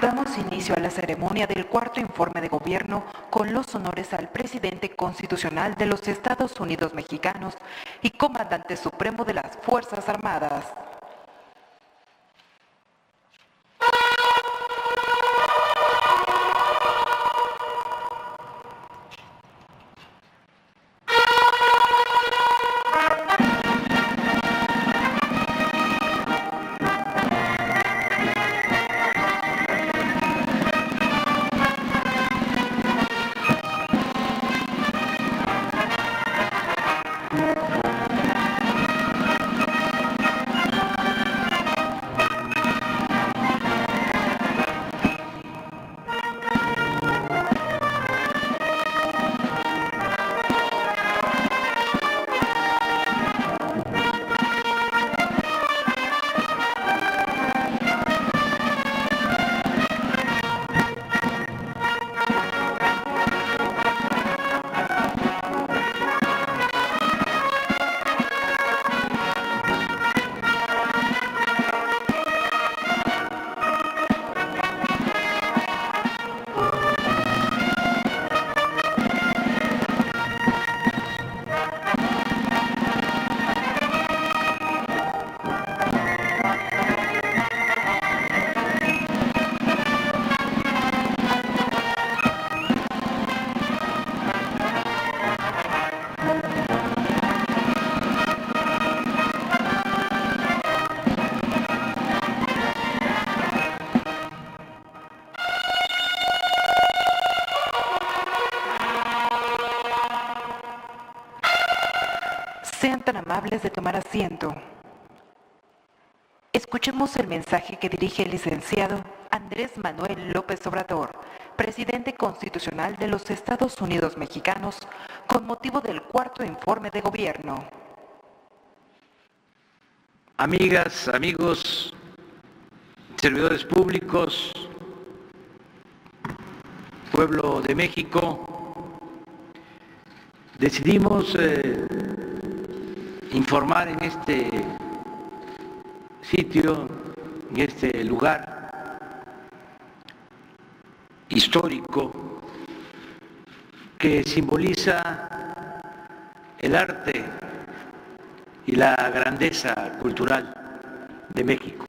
Damos inicio a la ceremonia del cuarto informe de gobierno con los honores al presidente constitucional de los Estados Unidos mexicanos y comandante supremo de las Fuerzas Armadas. Sean tan amables de tomar asiento. Escuchemos el mensaje que dirige el licenciado Andrés Manuel López Obrador, presidente constitucional de los Estados Unidos mexicanos, con motivo del cuarto informe de gobierno. Amigas, amigos, servidores públicos, pueblo de México, decidimos informar en este sitio, en este lugar histórico que simboliza el arte y la grandeza cultural de México.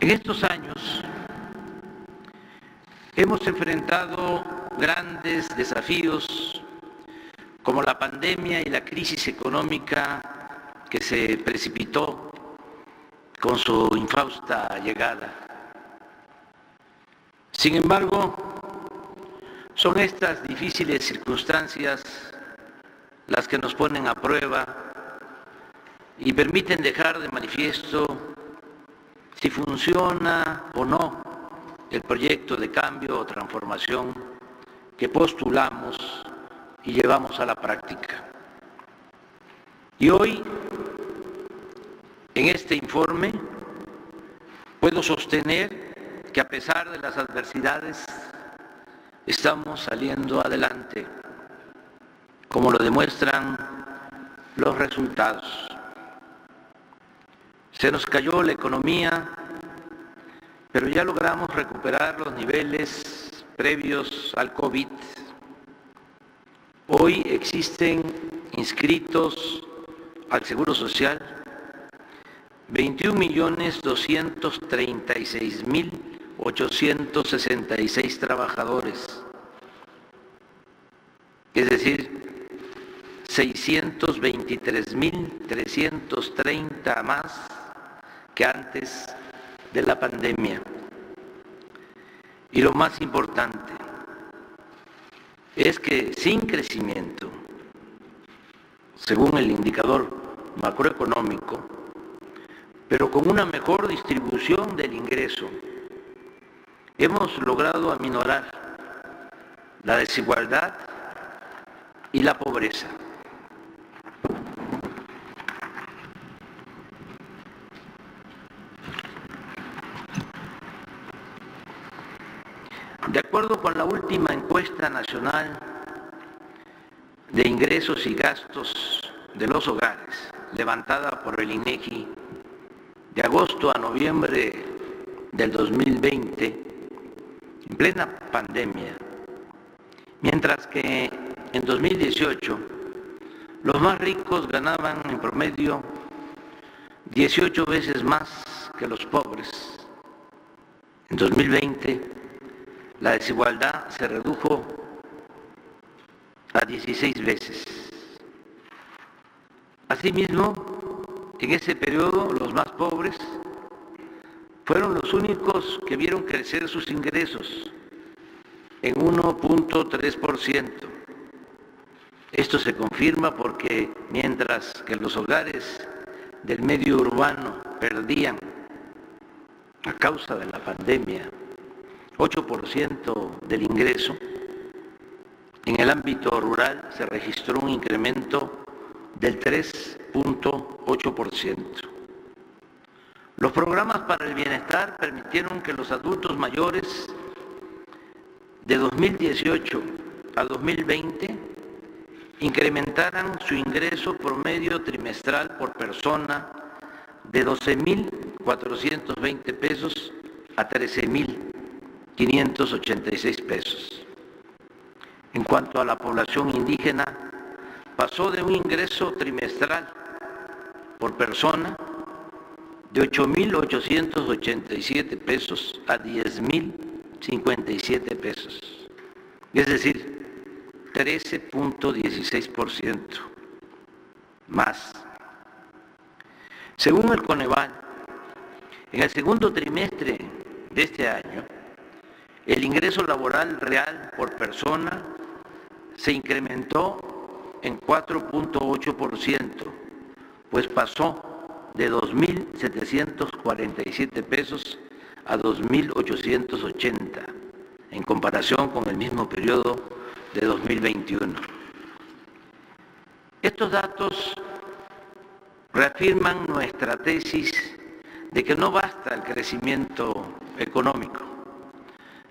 En estos años hemos enfrentado grandes desafíos como la pandemia y la crisis económica que se precipitó con su infausta llegada. Sin embargo, son estas difíciles circunstancias las que nos ponen a prueba y permiten dejar de manifiesto si funciona o no el proyecto de cambio o transformación que postulamos y llevamos a la práctica. Y hoy, en este informe, puedo sostener que a pesar de las adversidades, estamos saliendo adelante, como lo demuestran los resultados. Se nos cayó la economía, pero ya logramos recuperar los niveles previos al COVID. Hoy existen inscritos al Seguro Social 21.236.866 trabajadores, es decir, 623.330 más que antes de la pandemia. Y lo más importante es que sin crecimiento, según el indicador macroeconómico, pero con una mejor distribución del ingreso, hemos logrado aminorar la desigualdad y la pobreza. De acuerdo con la última encuesta nacional de ingresos y gastos de los hogares, levantada por el INEGI de agosto a noviembre del 2020, en plena pandemia, mientras que en 2018 los más ricos ganaban en promedio 18 veces más que los pobres. En 2020 la desigualdad se redujo a 16 veces. Asimismo, en ese periodo los más pobres fueron los únicos que vieron crecer sus ingresos en 1.3%. Esto se confirma porque mientras que los hogares del medio urbano perdían, a causa de la pandemia, 8% del ingreso, en el ámbito rural se registró un incremento del 3.8%. Los programas para el bienestar permitieron que los adultos mayores de 2018 a 2020 incrementaran su ingreso promedio trimestral por persona de 12.420 pesos a 13.586 pesos. En cuanto a la población indígena, pasó de un ingreso trimestral por persona de 8.887 pesos a 10.057 pesos, es decir, 13.16% más. Según el Coneval, en el segundo trimestre de este año, el ingreso laboral real por persona se incrementó en 4.8%, pues pasó de 2.747 pesos a 2.880, en comparación con el mismo periodo de 2021. Estos datos reafirman nuestra tesis de que no basta el crecimiento económico,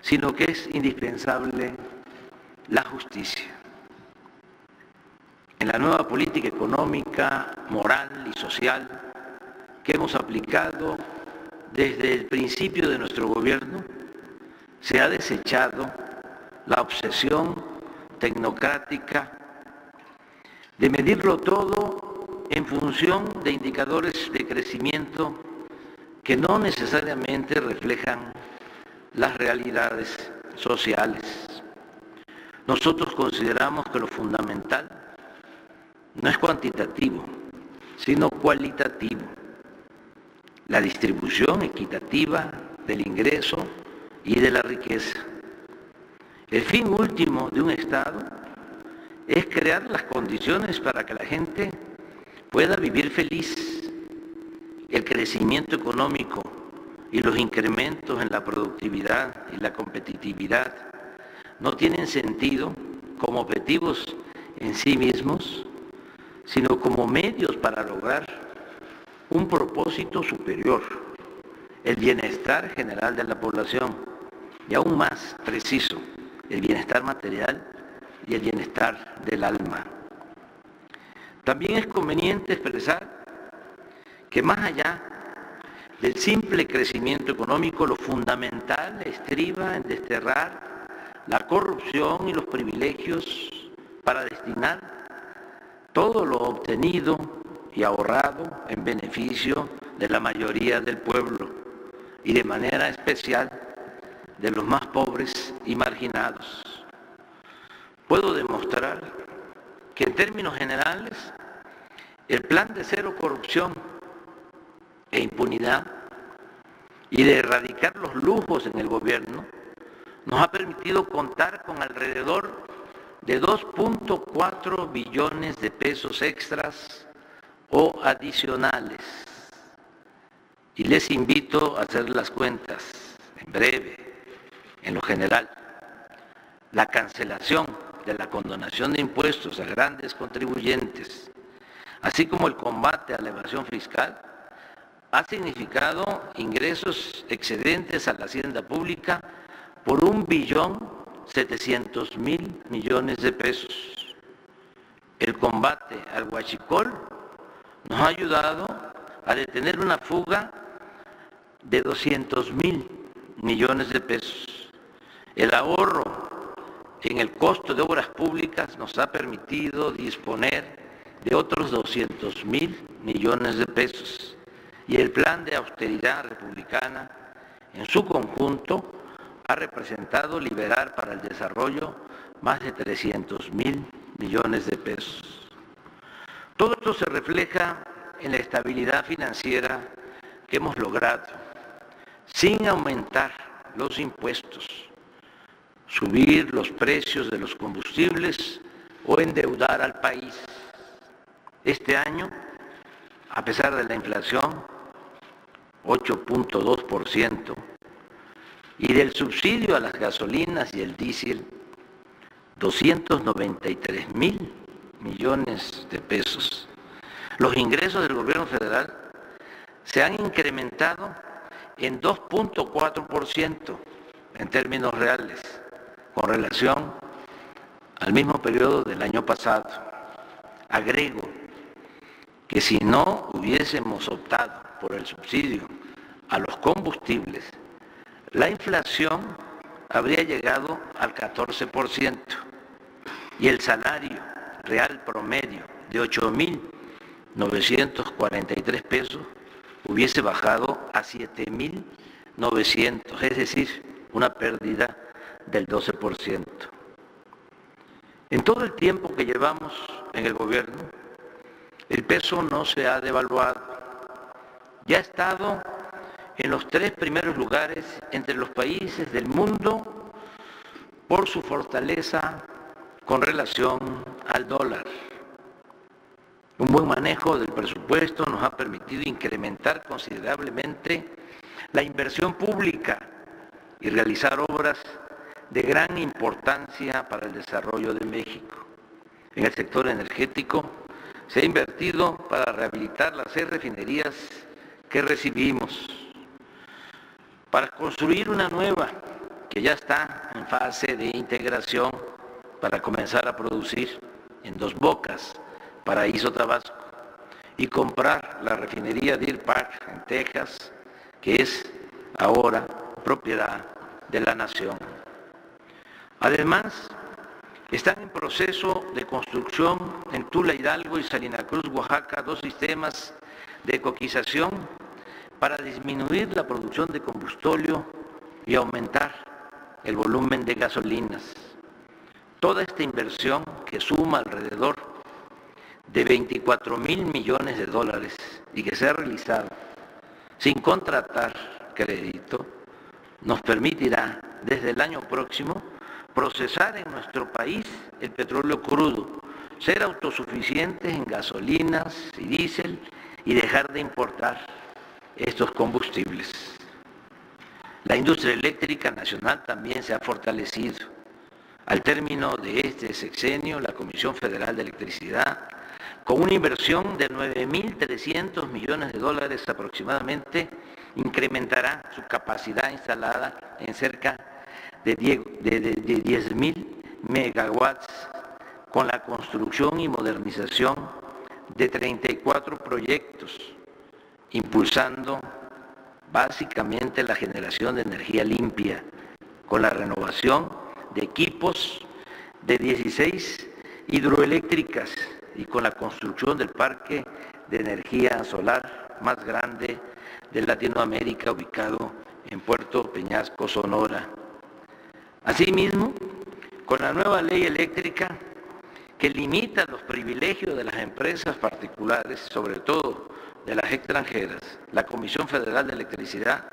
sino que es indispensable la justicia. En la nueva política económica, moral y social que hemos aplicado desde el principio de nuestro gobierno, se ha desechado la obsesión tecnocrática de medirlo todo en función de indicadores de crecimiento que no necesariamente reflejan las realidades sociales. Nosotros consideramos que lo fundamental no es cuantitativo, sino cualitativo. La distribución equitativa del ingreso y de la riqueza. El fin último de un Estado es crear las condiciones para que la gente pueda vivir feliz. El crecimiento económico y los incrementos en la productividad y la competitividad no tienen sentido como objetivos en sí mismos, sino como medios para lograr un propósito superior, el bienestar general de la población y aún más preciso, el bienestar material y el bienestar del alma. También es conveniente expresar que más allá del simple crecimiento económico, lo fundamental estriba en desterrar la corrupción y los privilegios para destinar todo lo obtenido y ahorrado en beneficio de la mayoría del pueblo y de manera especial de los más pobres y marginados. Puedo demostrar que en términos generales el plan de cero corrupción e impunidad y de erradicar los lujos en el gobierno nos ha permitido contar con alrededor de 2.4 billones de pesos extras o adicionales. Y les invito a hacer las cuentas en breve, en lo general. La cancelación de la condonación de impuestos a grandes contribuyentes, así como el combate a la evasión fiscal, ha significado ingresos excedentes a la hacienda pública por 1.700.000 millones de pesos. El combate al huachicol nos ha ayudado a detener una fuga de 200.000 millones de pesos. El ahorro en el costo de obras públicas nos ha permitido disponer de otros 200.000 millones de pesos. Y el plan de austeridad republicana, en su conjunto, ha representado liberar para el desarrollo más de 300.000 millones de pesos. Todo esto se refleja en la estabilidad financiera que hemos logrado, sin aumentar los impuestos, subir los precios de los combustibles o endeudar al país. Este año, a pesar de la inflación, 8.2%, y del subsidio a las gasolinas y el diésel, 293.000 millones de pesos. Los ingresos del gobierno federal se han incrementado en 2.4% en términos reales, con relación al mismo periodo del año pasado. Agrego que si no hubiésemos optado por el subsidio a los combustibles, la inflación habría llegado al 14% y el salario real promedio de 8.943 pesos hubiese bajado a 7.900, es decir, una pérdida del 12%. En todo el tiempo que llevamos en el gobierno, el peso no se ha devaluado. Ya ha estado en los 3 primeros lugares entre los países del mundo por su fortaleza con relación al dólar. Un buen manejo del presupuesto nos ha permitido incrementar considerablemente la inversión pública y realizar obras de gran importancia para el desarrollo de México. En el sector energético se ha invertido para rehabilitar las 6 refinerías que recibimos, para construir una nueva que ya está en fase de integración para comenzar a producir en Dos Bocas, Paraíso, Tabasco, y comprar la refinería Deer Park en Texas, que es ahora propiedad de la nación. Además, están en proceso de construcción en Tula, Hidalgo y Salina Cruz, Oaxaca, 2 sistemas de coquización para disminuir la producción de combustóleo y aumentar el volumen de gasolinas. Toda esta inversión, que suma alrededor de 24.000 millones de dólares y que se ha realizado sin contratar crédito, nos permitirá desde el año próximo procesar en nuestro país el petróleo crudo, ser autosuficientes en gasolinas y diésel y dejar de importar estos combustibles. La industria eléctrica nacional también se ha fortalecido. Al término de este sexenio, la Comisión Federal de Electricidad, con una inversión de 9.300 millones de dólares aproximadamente, incrementará su capacidad instalada en cerca de 10.000 megawatts con la construcción y modernización de 34 proyectos, impulsando básicamente la generación de energía limpia con la renovación de equipos de 16 hidroeléctricas y con la construcción del parque de energía solar más grande de Latinoamérica, ubicado en Puerto Peñasco, Sonora. Asimismo, con la nueva ley eléctrica que limita los privilegios de las empresas particulares, sobre todo de las extranjeras, la Comisión Federal de Electricidad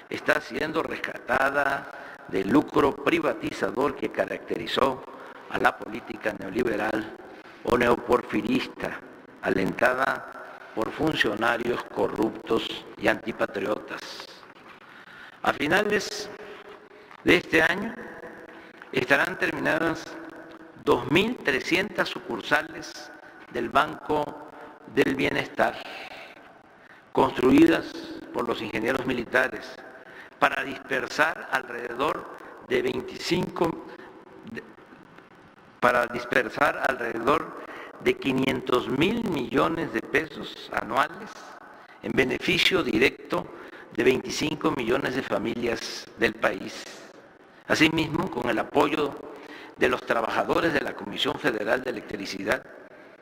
está siendo rescatada del lucro privatizador que caracterizó a la política neoliberal o neoporfirista, alentada por funcionarios corruptos y antipatriotas. A finales de este año estarán terminadas 2.300 sucursales del Banco del Bienestar, construidas por los ingenieros militares para dispersar alrededor de 500.000 millones de pesos anuales en beneficio directo de 25 millones de familias del país. Asimismo, con el apoyo de los trabajadores de la Comisión Federal de Electricidad,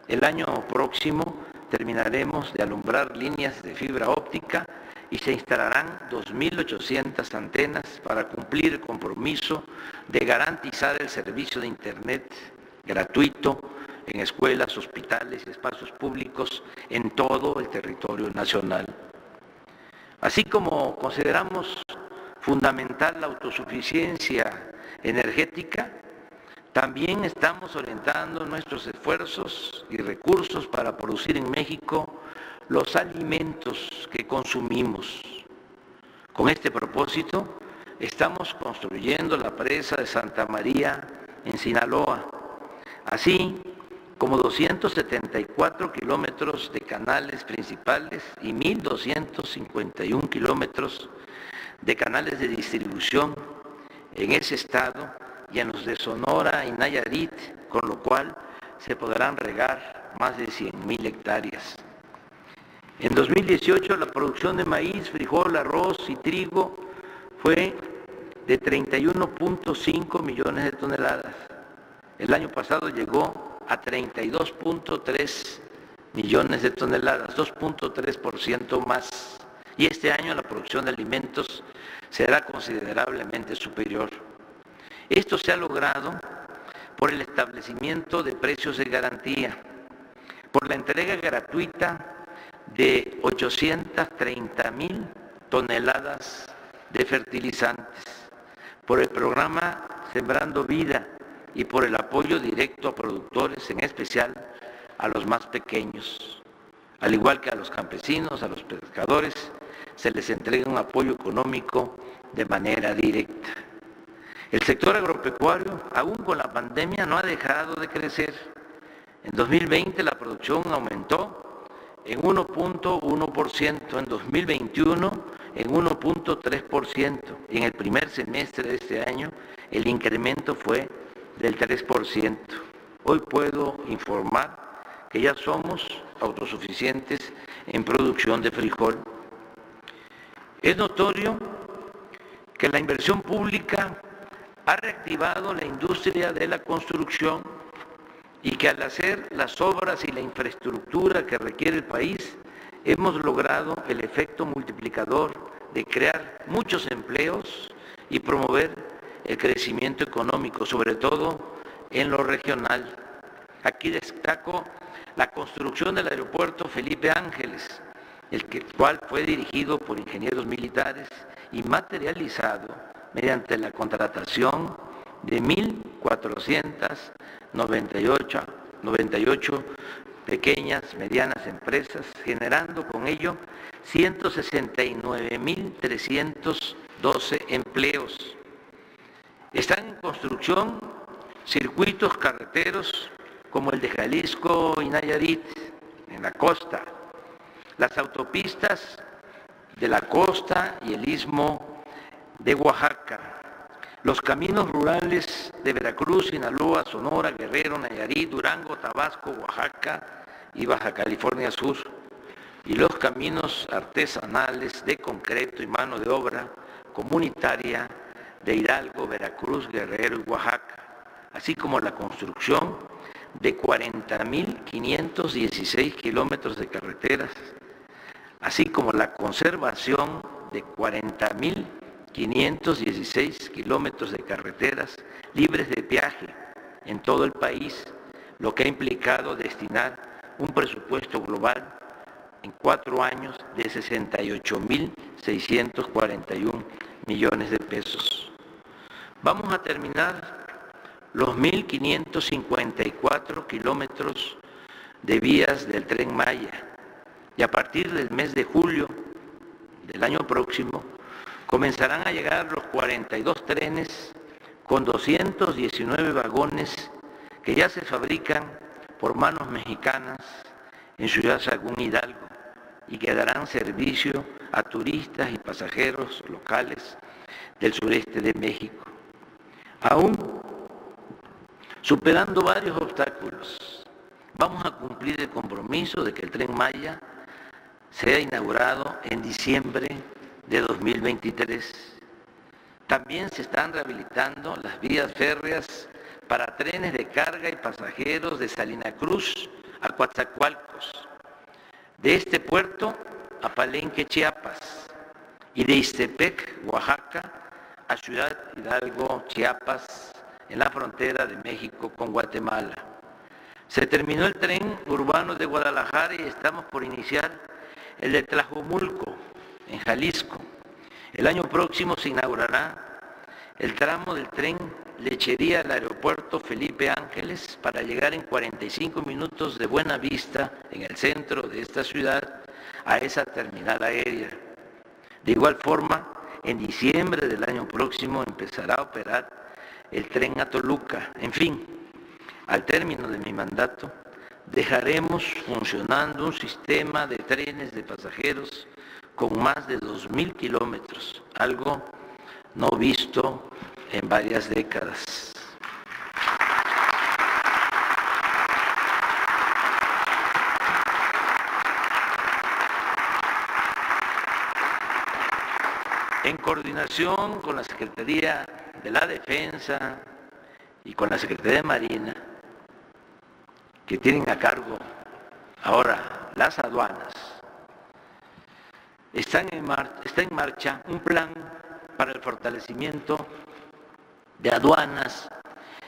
el año próximo terminaremos de alumbrar líneas de fibra óptica y se instalarán 2.800 antenas para cumplir el compromiso de garantizar el servicio de Internet gratuito en escuelas, hospitales y espacios públicos en todo el territorio nacional. Así como consideramos fundamental la autosuficiencia energética, también estamos orientando nuestros esfuerzos y recursos para producir en México los alimentos que consumimos. Con este propósito, estamos construyendo la presa de Santa María en Sinaloa, así como 274 kilómetros de canales principales y 1.251 kilómetros de canales de distribución en ese estado y en los de Sonora y Nayarit, con lo cual se podrán regar más de 100.000 hectáreas. En 2018 la producción de maíz, frijol, arroz y trigo fue de 31.5 millones de toneladas. El año pasado llegó a 32.3 millones de toneladas, 2.3% más. Y este año la producción de alimentos será considerablemente superior. Esto se ha logrado por el establecimiento de precios de garantía, por la entrega gratuita de 830,000 toneladas de fertilizantes, por el programa Sembrando Vida y por el apoyo directo a productores, en especial a los más pequeños. Al igual que a los campesinos, a los pescadores, se les entrega un apoyo económico de manera directa. El sector agropecuario, aún con la pandemia, no ha dejado de crecer. En 2020 la producción aumentó en 1.1%, en 2021 en 1.3% y en el primer semestre de este año el incremento fue del 3%. Hoy puedo informar que ya somos autosuficientes en producción de frijol. Es notorio que la inversión pública ha reactivado la industria de la construcción y que al hacer las obras y la infraestructura que requiere el país, hemos logrado el efecto multiplicador de crear muchos empleos y promover el crecimiento económico, sobre todo en lo regional. Aquí destaco la construcción del aeropuerto Felipe Ángeles, el cual fue dirigido por ingenieros militares y materializado mediante la contratación de 1.498 pequeñas, medianas empresas, generando con ello 169.312 empleos. Están en construcción circuitos carreteros como el de Jalisco y Nayarit, en la costa, las autopistas de la costa y el istmo de Oaxaca, los caminos rurales de Veracruz, Sinaloa, Sonora, Guerrero, Nayarit, Durango, Tabasco, Oaxaca y Baja California Sur, y los caminos artesanales de concreto y mano de obra comunitaria de Hidalgo, Veracruz, Guerrero y Oaxaca, así como la construcción de 40.516 kilómetros de carreteras, así como la conservación de 40.516 kilómetros de carreteras libres de peaje en todo el país, lo que ha implicado destinar un presupuesto global en 4 años de 68.641 millones de pesos. Vamos a terminar los 1.554 kilómetros de vías del Tren Maya y a partir del mes de julio del año próximo comenzarán a llegar los 42 trenes con 219 vagones que ya se fabrican por manos mexicanas en Ciudad Sagún, Hidalgo, y que darán servicio a turistas y pasajeros locales del sureste de México. Aún superando varios obstáculos, vamos a cumplir el compromiso de que el Tren Maya sea inaugurado en diciembre de 2023. También se están rehabilitando las vías férreas para trenes de carga y pasajeros de Salina Cruz a Coatzacoalcos, de este puerto a Palenque, Chiapas, y de Ixtepec, Oaxaca, a Ciudad Hidalgo, Chiapas, en la frontera de México con Guatemala. Se terminó el tren urbano de Guadalajara y estamos por iniciar el de Tlajomulco, en Jalisco. El año próximo se inaugurará el tramo del tren Lechería al aeropuerto Felipe Ángeles para llegar en 45 minutos de Buena Vista, en el centro de esta ciudad, a esa terminal aérea. De igual forma, en diciembre del año próximo empezará a operar el tren a Toluca. En fin, al término de mi mandato, dejaremos funcionando un sistema de trenes de pasajeros con más de 2,000 kilómetros, algo no visto en varias décadas. En coordinación con la Secretaría de la Defensa y con la Secretaría de Marina, que tienen a cargo ahora las aduanas, está en marcha un plan para el fortalecimiento de aduanas,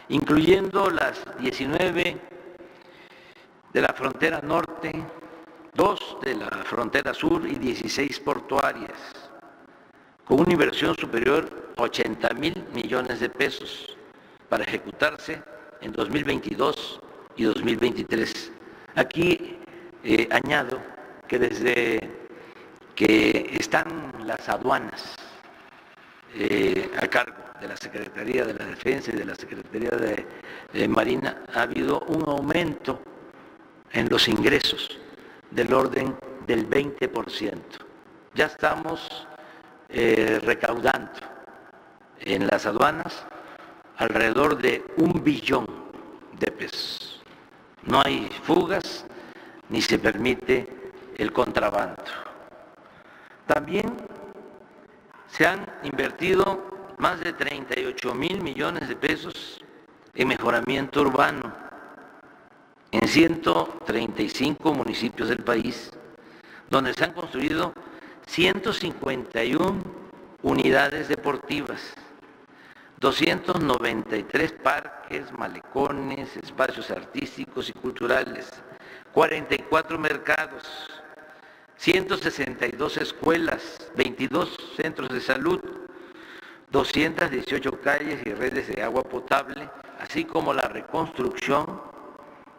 incluyendo las 19 de la frontera norte, 2 de la frontera sur y 16 portuarias, con una inversión superior a 80,000 millones de pesos para ejecutarse en 2022 y 2023. Aquí añado que desde que están las aduanas a cargo de la Secretaría de la Defensa y de la Secretaría de Marina, ha habido un aumento en los ingresos del orden del 20%. Ya estamos recaudando en las aduanas alrededor de 1 billón de pesos. No hay fugas ni se permite el contrabando. También se han invertido más de 38,000 millones de pesos en mejoramiento urbano en 135 municipios del país, donde se han construido 151 unidades deportivas, 293 parques, malecones, espacios artísticos y culturales, 44 mercados, 162 escuelas, 22 centros de salud, 218 calles y redes de agua potable, así como la reconstrucción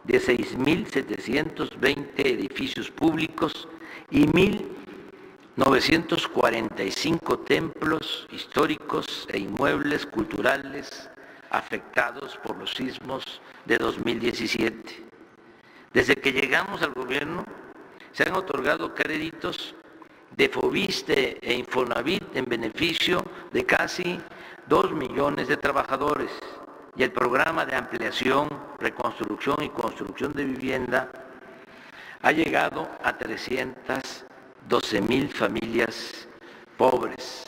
de 6,720 edificios públicos y 1,945 templos históricos e inmuebles culturales afectados por los sismos de 2017. Desde que llegamos al gobierno, se han otorgado créditos de Foviste e Infonavit en beneficio de casi 2 millones de trabajadores, y el programa de ampliación, reconstrucción y construcción de vivienda ha llegado a 312,000 familias pobres.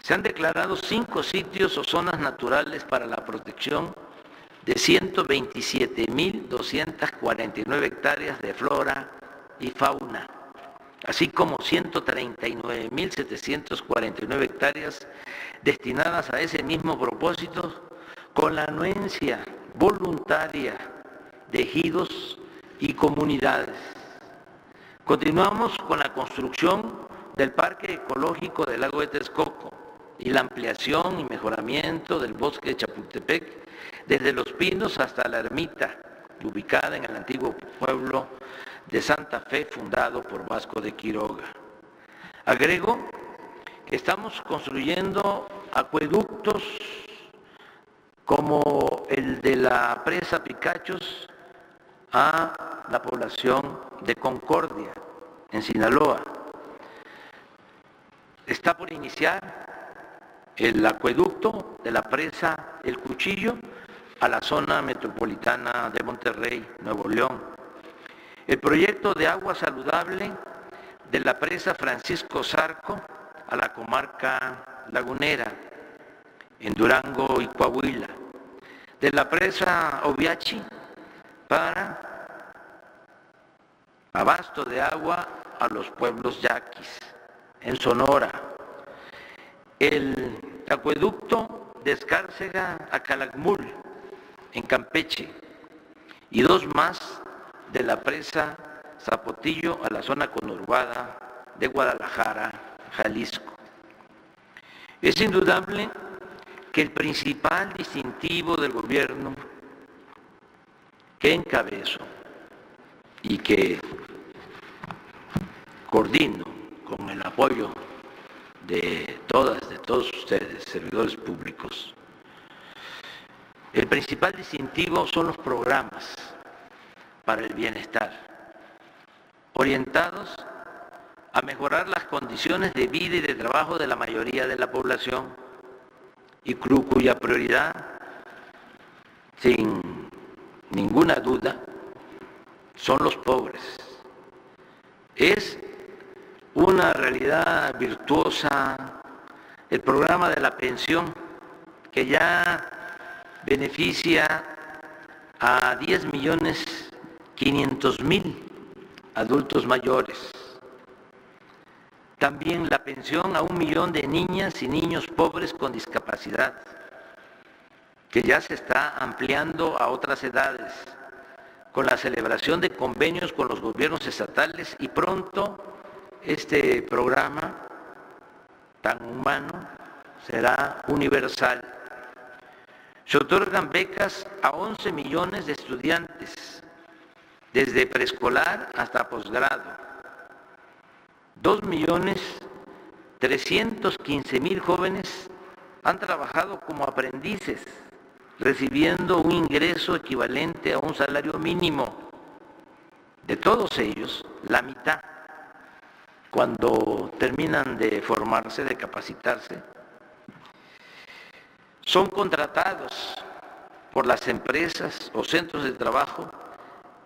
Se han declarado 5 sitios o zonas naturales para la protección de 127,249 hectáreas de flora y fauna, así como 139,749 hectáreas destinadas a ese mismo propósito, con la anuencia voluntaria de ejidos y comunidades. Continuamos con la construcción del Parque Ecológico del Lago de Texcoco y la ampliación y mejoramiento del bosque de Chapultepec, desde Los Pinos hasta la Ermita, ubicada en el antiguo pueblo de Santa Fe, fundado por Vasco de Quiroga. Agrego que estamos construyendo acueductos como el de la presa Picachos a la población de Concordia, en Sinaloa. Está por iniciar el acueducto de la presa El Cuchillo a la zona metropolitana de Monterrey, Nuevo León. El proyecto de agua saludable de la presa Francisco Zarco a la comarca lagunera, en Durango y Coahuila, de la presa Oviachi para abasto de agua a los pueblos yaquis, en Sonora, el acueducto de Escárcega a Calakmul, en Campeche, y 2 más de la presa Zapotillo a la zona conurbada de Guadalajara, Jalisco. Es indudable que el principal distintivo del gobierno que encabezo y que coordino con el apoyo de todos ustedes, servidores públicos, el principal distintivo son los programas para el bienestar, orientados a mejorar las condiciones de vida y de trabajo de la mayoría de la población y cuya prioridad, sin ninguna duda, son los pobres. Es una realidad virtuosa el programa de la pensión, que ya beneficia a 10.500.000 adultos mayores. También la pensión a 1 millón de niñas y niños pobres con discapacidad, que ya se está ampliando a otras edades, con la celebración de convenios con los gobiernos estatales, y pronto este programa tan humano será universal. Se otorgan becas a 11 millones de estudiantes, desde preescolar hasta posgrado. 2.315.000 jóvenes han trabajado como aprendices, recibiendo un ingreso equivalente a un salario mínimo. De todos ellos, la mitad, cuando terminan de formarse, de capacitarse, son contratados por las empresas o centros de trabajo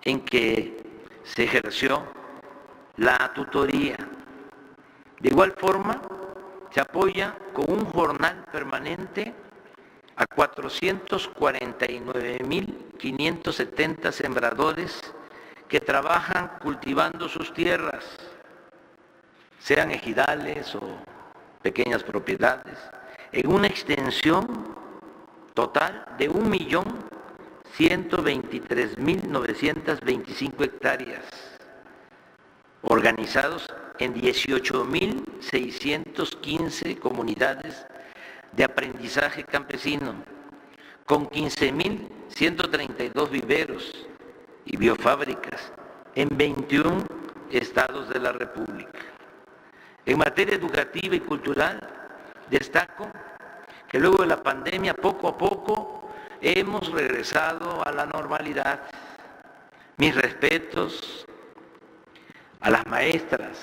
en que se ejerció la tutoría. De igual forma, se apoya con un jornal permanente a 449.570 sembradores que trabajan cultivando sus tierras, sean ejidales o pequeñas propiedades, en una extensión total de 1.123.925 hectáreas, organizados en 18.615 comunidades de aprendizaje campesino, con 15.132 viveros y biofábricas en 21 estados de la República. En materia educativa y cultural, destaco que luego de la pandemia, poco a poco, hemos regresado a la normalidad. Mis respetos a las maestras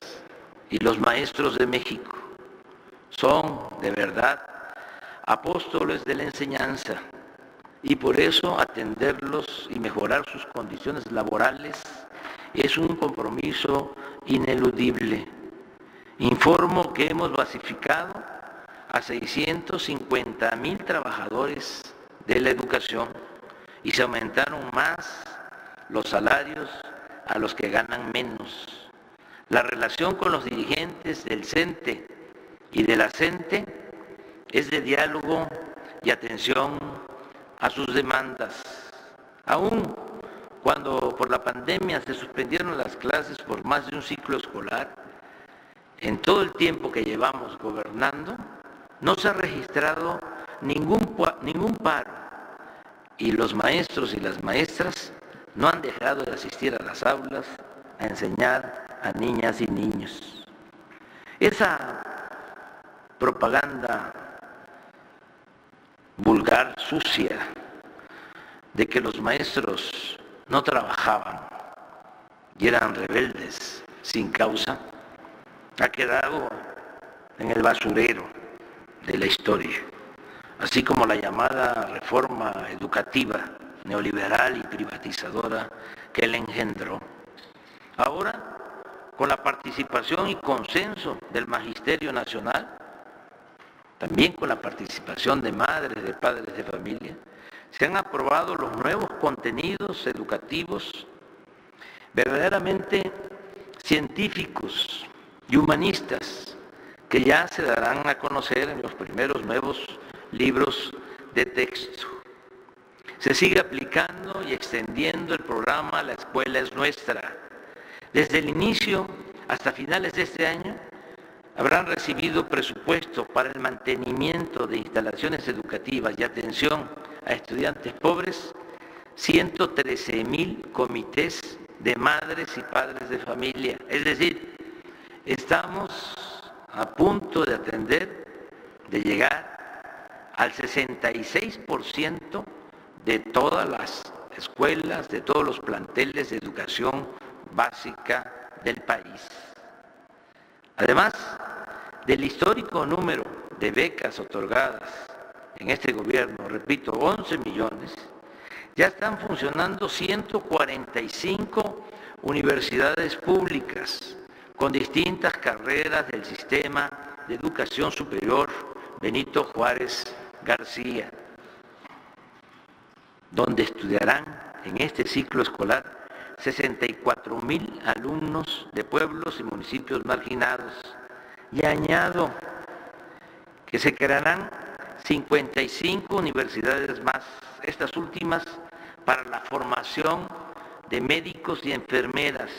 y los maestros de México. Son, de verdad, apóstoles de la enseñanza, y por eso atenderlos y mejorar sus condiciones laborales es un compromiso ineludible. Informo que hemos basificado a 650.000 trabajadores de la educación y se aumentaron más los salarios a los que ganan menos. La relación con los dirigentes del CENTE y de la CENTE es de diálogo y atención a sus demandas. Aún cuando por la pandemia se suspendieron las clases por más de un ciclo escolar, en todo el tiempo que llevamos gobernando, no se ha registrado ningún paro, y los maestros y las maestras no han dejado de asistir a las aulas a enseñar a niñas y niños. Esa propaganda vulgar, sucia, de que los maestros no trabajaban y eran rebeldes sin causa, ha quedado en el basurero de la historia, así como la llamada reforma educativa neoliberal y privatizadora que la engendró. Ahora, con la participación y consenso del Magisterio Nacional, también con la participación de madres, de padres de familia, se han aprobado los nuevos contenidos educativos verdaderamente científicos y humanistas que ya se darán a conocer en los primeros nuevos libros de texto. Se sigue aplicando y extendiendo el programa La Escuela es Nuestra. Desde el inicio hasta finales de este año habrán recibido presupuesto para el mantenimiento de instalaciones educativas y atención a estudiantes pobres 113,000 comités de madres y padres de familia. Es decir, estamos a punto de atender, de llegar al 66% de todas las escuelas, de todos los planteles de educación básica del país. Además del histórico número de becas otorgadas en este gobierno, repito, 11 millones, ya están funcionando 145 universidades públicas con distintas carreras del sistema de educación superior Benito Juárez García, donde estudiarán en este ciclo escolar 64,000 alumnos de pueblos y municipios marginados. Y añado que se crearán 55 universidades más, estas últimas para la formación de médicos y enfermeras,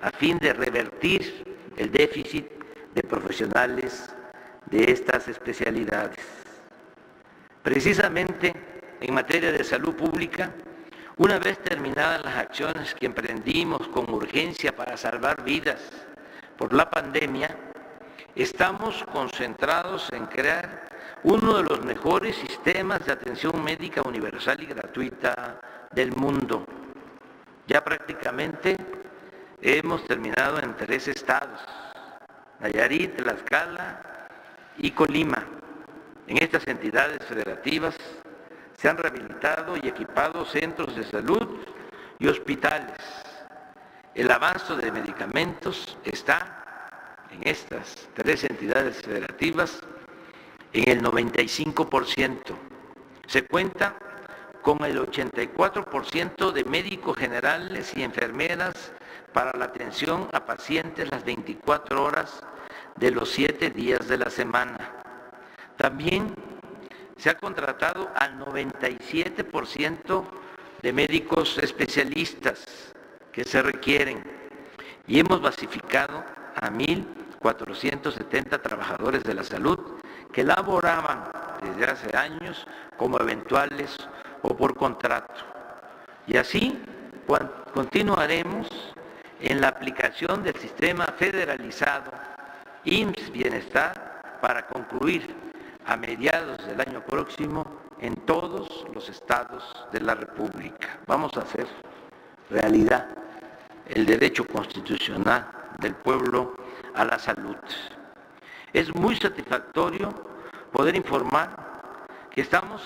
a fin de revertir el déficit de profesionales de estas especialidades. Precisamente en materia de salud pública, una vez terminadas las acciones que emprendimos con urgencia para salvar vidas por la pandemia, estamos concentrados en crear uno de los mejores sistemas de atención médica universal y gratuita del mundo. Ya prácticamente hemos terminado en 3 estados, Nayarit, Tlaxcala y Colima. En estas entidades federativas se han rehabilitado y equipado centros de salud y hospitales. El abasto de medicamentos está en estas 3 entidades federativas en el 95%. Se cuenta con el 84% de médicos generales y enfermeras para la atención a pacientes las 24 horas de los 7 días de la semana. También se ha contratado al 97% de médicos especialistas que se requieren y hemos basificado a 1,470 trabajadores de la salud que laboraban desde hace años como eventuales o por contrato. Y así continuaremos en la aplicación del sistema federalizado IMSS Bienestar para concluir a mediados del año próximo en todos los estados de la República. Vamos a hacer realidad el derecho constitucional del pueblo a la salud. Es muy satisfactorio poder informar que estamos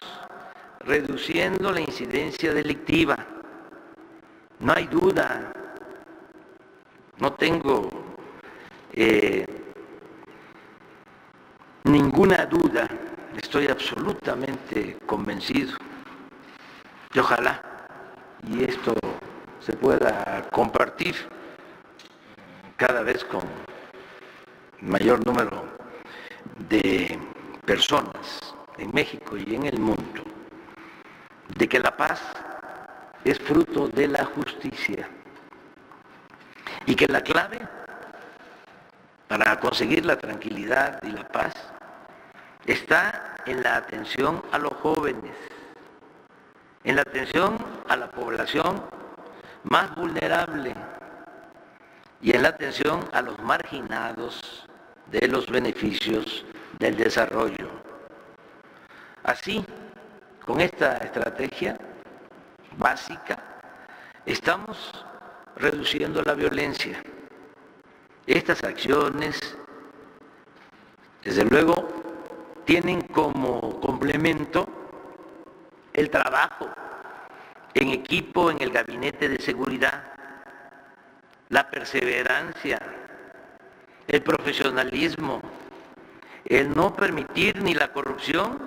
reduciendo la incidencia delictiva. No hay duda, no tengo ninguna duda, estoy absolutamente convencido y ojalá y esto se pueda compartir cada vez con mayor número de personas en México y en el mundo, de que la paz es fruto de la justicia y que la clave para conseguir la tranquilidad y la paz está en la atención a los jóvenes, en la atención a la población más vulnerable y en la atención a los marginados de los beneficios del desarrollo. Así, con esta estrategia básica, estamos reduciendo la violencia. Estas acciones, desde luego, tienen como complemento el trabajo en equipo en el Gabinete de Seguridad, la perseverancia el profesionalismo, el no permitir ni la corrupción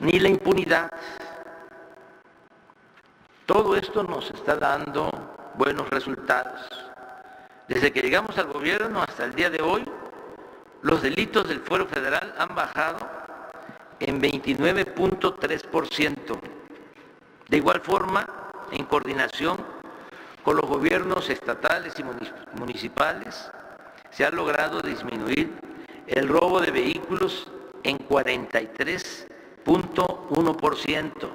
ni la impunidad. Todo esto nos está dando buenos resultados. Desde que llegamos al gobierno hasta el día de hoy, los delitos del fuero federal han bajado en 29.3%. De igual forma, en coordinación con los gobiernos estatales y municipales, se ha logrado disminuir el robo de vehículos en 43.1%,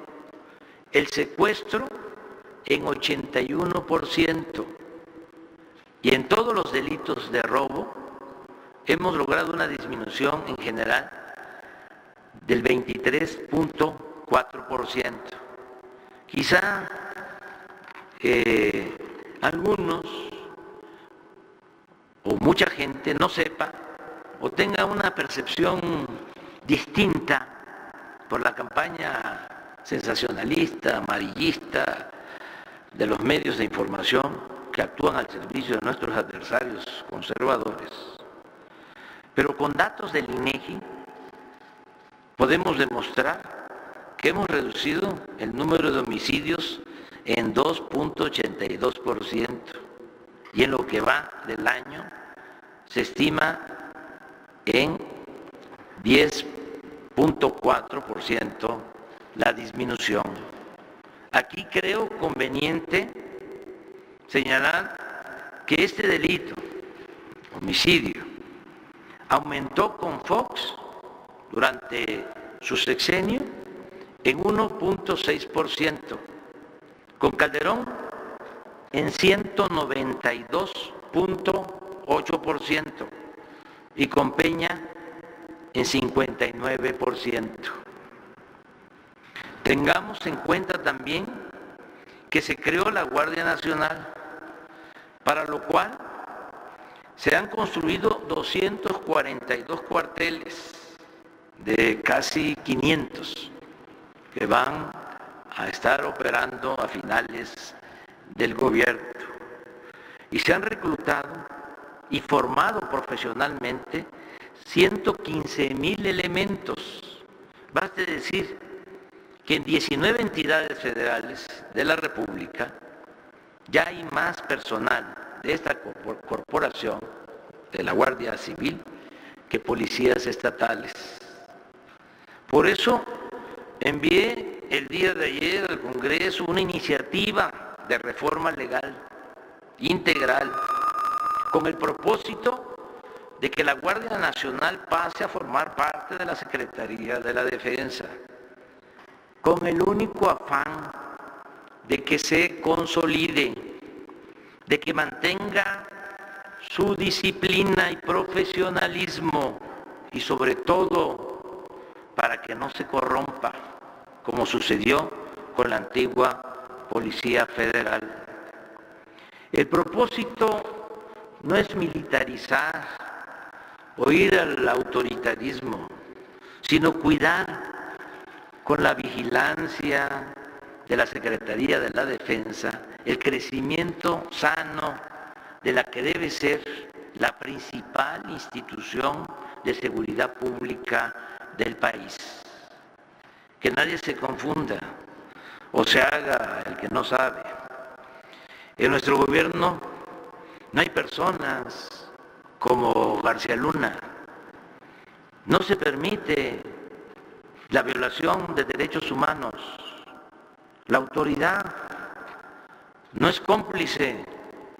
el secuestro en 81%, y en todos los delitos de robo hemos logrado una disminución en general del 23.4%. Quizá algunos o mucha gente no sepa o tenga una percepción distinta por la campaña sensacionalista, amarillista de los medios de información que actúan al servicio de nuestros adversarios conservadores. Pero con datos del INEGI podemos demostrar que hemos reducido el número de homicidios en 2.82%, y en lo que va del año se estima en 10.4% la disminución. Aquí creo conveniente señalar que este delito, homicidio, aumentó con Fox durante su sexenio en 1.6%, con Calderón en 192.8% y con Peña en 59%. Tengamos en cuenta también que se creó la Guardia Nacional, para lo cual se han construido 242 cuarteles de casi 500 que van a estar operando a finales del gobierno. Y se han reclutado y formado profesionalmente 115,000 elementos. Baste decir que en 19 entidades federales de la República ya hay más personal de esta corporación, de la Guardia Civil, que policías estatales. Por eso envié el día de ayer al Congreso una iniciativa de reforma legal integral con el propósito de que la Guardia Nacional pase a formar parte de la Secretaría de la Defensa, con el único afán de que se consolide, de que mantenga su disciplina y profesionalismo, y sobre todo para que no se corrompa, como sucedió con la antigua Policía Federal. El propósito no es militarizar o ir al autoritarismo, sino cuidar con la vigilancia de la Secretaría de la Defensa el crecimiento sano de la que debe ser la principal institución de seguridad pública del país. Que nadie se confunda o se haga el que no sabe. En nuestro gobierno no hay personas como García Luna. No se permite la violación de derechos humanos. La autoridad no es cómplice,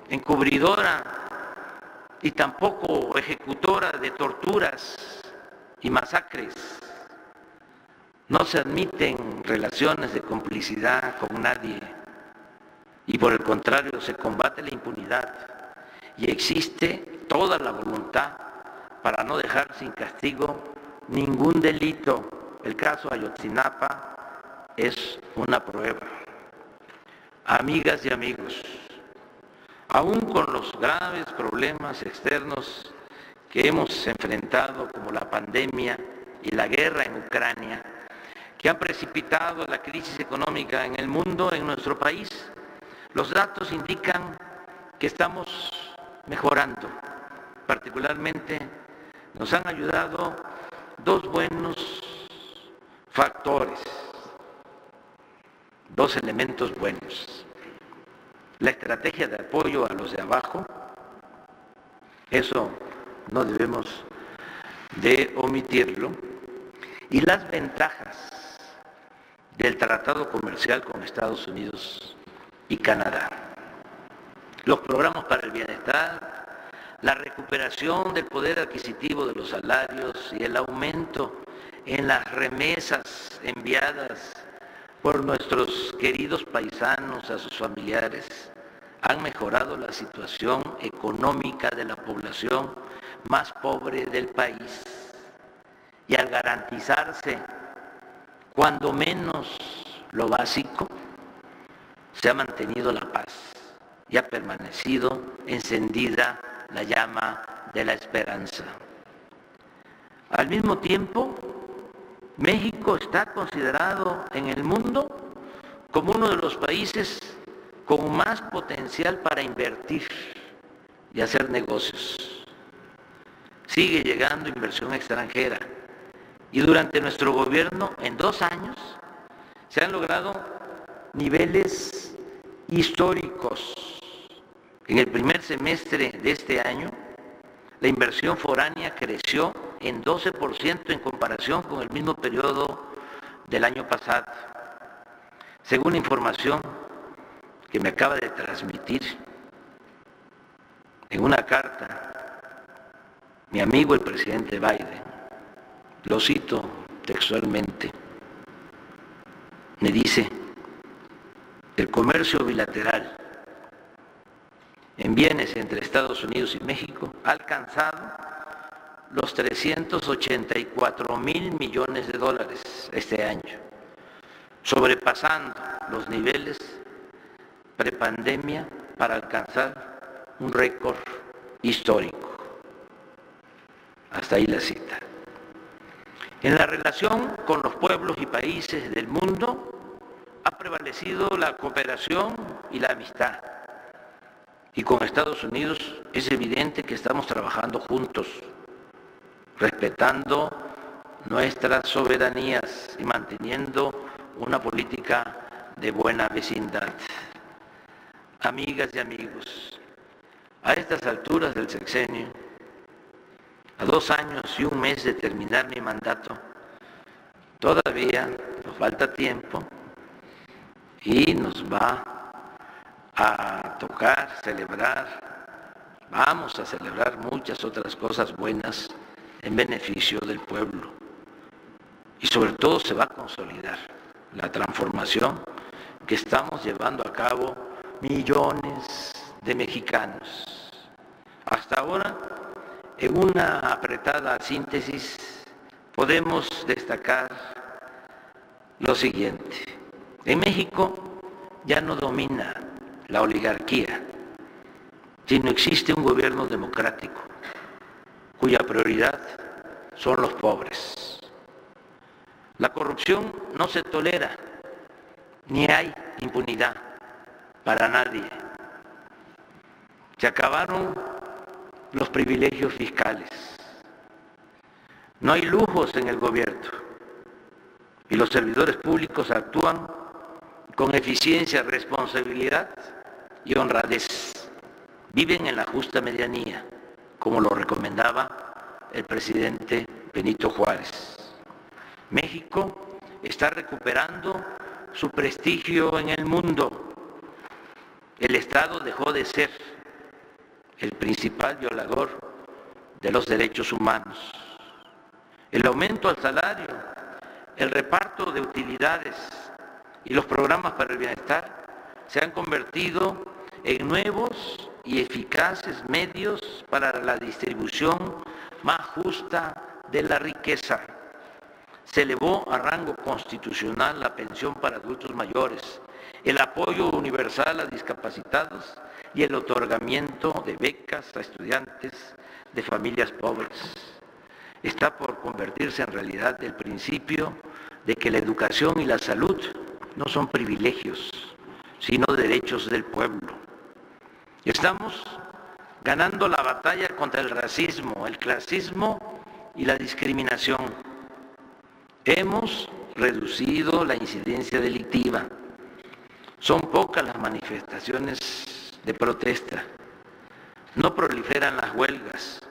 encubridora y tampoco ejecutora de torturas y masacres. No se admiten relaciones de complicidad con nadie y por el contrario se combate la impunidad y existe toda la voluntad para no dejar sin castigo ningún delito. El caso Ayotzinapa es una prueba. Amigas y amigos, aún con los graves problemas externos que hemos enfrentado, como la pandemia y la guerra en Ucrania, que han precipitado la crisis económica en el mundo, en nuestro país, los datos indican que estamos mejorando particularmente nos han ayudado dos buenos factores, dos elementos buenos. La estrategia de apoyo a los de abajo, eso no debemos de omitirlo, y las ventajas del tratado comercial con Estados Unidos y Canadá. Los programas para el bienestar, la recuperación del poder adquisitivo de los salarios y el aumento en las remesas enviadas por nuestros queridos paisanos a sus familiares han mejorado la situación económica de la población más pobre del país. Y al garantizarse cuando menos lo básico, se ha mantenido la paz y ha permanecido encendida la llama de la esperanza. Al mismo tiempo, México está considerado en el mundo como uno de los países con más potencial para invertir y hacer negocios. Sigue llegando inversión extranjera y durante nuestro gobierno, en 2 años, se han logrado niveles históricos. En el primer semestre de este año, la inversión foránea creció en 12% en comparación con el mismo periodo del año pasado, según información que me acaba de transmitir en una carta mi amigo el presidente Biden. Lo cito textualmente. Me dice: el comercio bilateral en bienes entre Estados Unidos y México ha alcanzado los 384,000 millones de dólares este año, sobrepasando los niveles prepandemia para alcanzar un récord histórico. Hasta ahí la cita. En la relación con los pueblos y países del mundo ha prevalecido la cooperación y la amistad. Y con Estados Unidos es evidente que estamos trabajando juntos, respetando nuestras soberanías y manteniendo una política de buena vecindad. Amigas y amigos, a estas alturas del sexenio, a 2 años y 1 mes de terminar mi mandato, todavía nos falta tiempo y nos va a tocar celebrar, vamos a celebrar muchas otras cosas buenas en beneficio del pueblo. Y sobre todo se va a consolidar la transformación que estamos llevando a cabo millones de mexicanos. Hasta ahora, en una apretada síntesis, podemos destacar lo siguiente. En México ya no domina la oligarquía, sino existe un gobierno democrático cuya prioridad son los pobres. La corrupción no se tolera, ni hay impunidad para nadie. Se acabaron los privilegios fiscales. No hay lujos en el gobierno y los servidores públicos actúan con eficiencia, responsabilidad y honradez. Viven en la justa medianía, como lo recomendaba el presidente Benito Juárez. México está recuperando su prestigio en el mundo. El Estado dejó de ser el principal violador de los derechos humanos. El aumento al salario, el reparto de utilidades y los programas para el bienestar se han convertido en nuevos y eficaces medios para la distribución más justa de la riqueza. Se elevó a rango constitucional la pensión para adultos mayores, el apoyo universal a discapacitados y el otorgamiento de becas a estudiantes de familias pobres. Está por convertirse en realidad el principio de que la educación y la salud no son privilegios, sino derechos del pueblo. Estamos ganando la batalla contra el racismo, el clasismo y la discriminación. Hemos reducido la incidencia delictiva. Son pocas las manifestaciones de protesta. No proliferan las huelgas,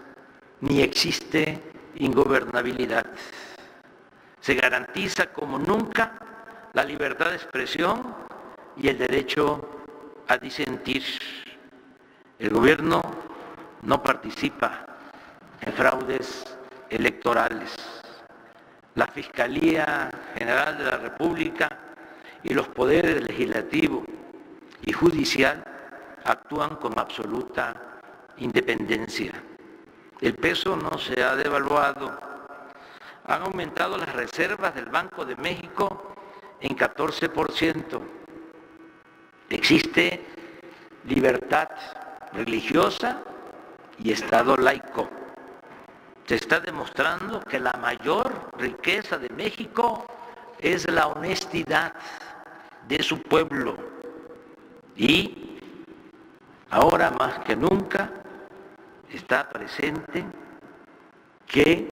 ni existe ingobernabilidad. Se garantiza como nunca la libertad de expresión y el derecho a disentir. El gobierno no participa en fraudes electorales. La Fiscalía General de la República y los poderes legislativo y judicial actúan con absoluta independencia. El peso no se ha devaluado. Han aumentado las reservas del Banco de México en 14%. Existe libertad religiosa y Estado laico. Se está demostrando que la mayor riqueza de México es la honestidad de su pueblo. Y ahora más que nunca está presente que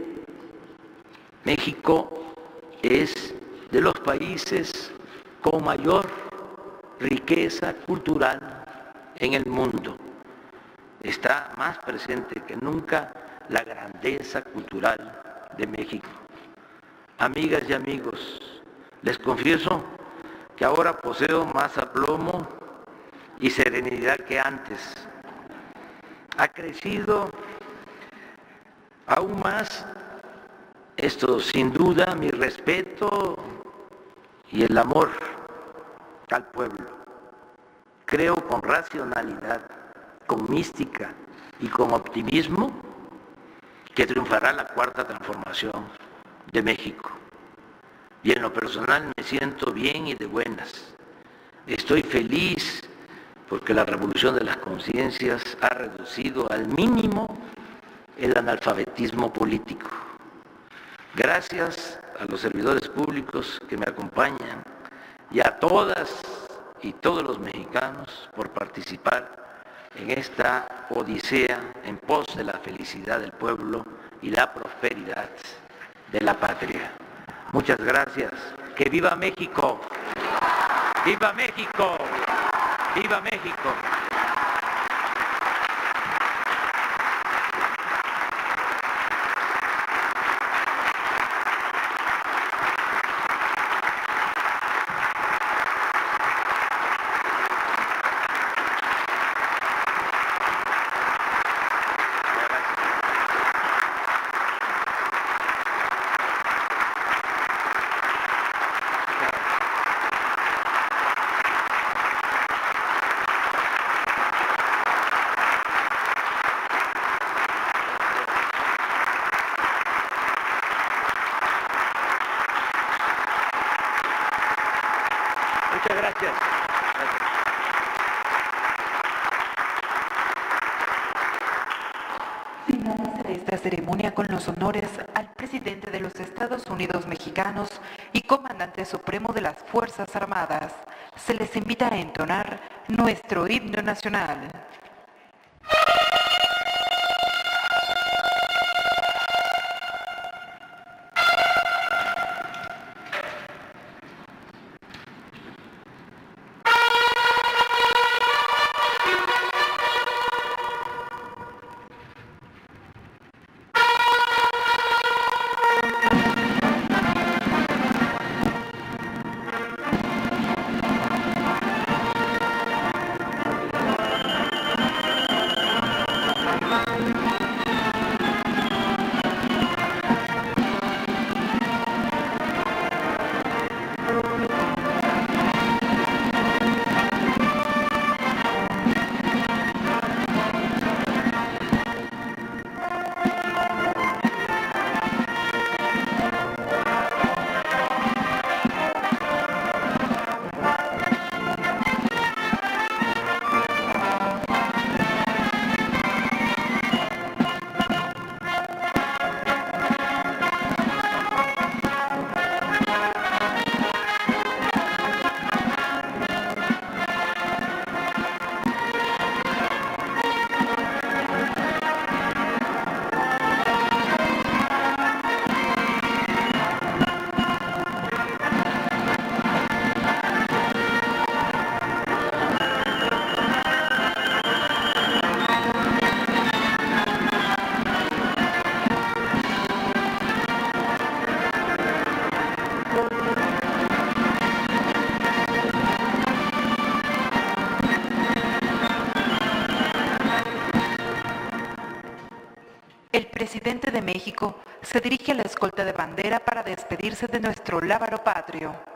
México es de los países con mayor riqueza cultural en el mundo. Está más presente que nunca la grandeza cultural de México. Amigas y amigos, les confieso que ahora poseo más aplomo y serenidad que antes. Ha crecido aún más, esto sin duda, mi respeto y el amor al pueblo. Creo con racionalidad, con mística y con optimismo que triunfará la cuarta transformación de México. Y en lo personal me siento bien y de buenas. Estoy feliz porque la revolución de las conciencias ha reducido al mínimo el analfabetismo político. Gracias a los servidores públicos que me acompañan y a todas y todos los mexicanos por participar en esta odisea en pos de la felicidad del pueblo y la prosperidad de la patria. Muchas gracias. ¡Que viva México! ¡Viva México! ¡Viva México! Muchas gracias. Finaliza esta ceremonia con los honores al presidente de los Estados Unidos mexicanos y comandante supremo de las Fuerzas Armadas. Se les invita a entonar nuestro himno nacional. presidente de México se dirige a la escolta de bandera para despedirse de nuestro lábaro patrio.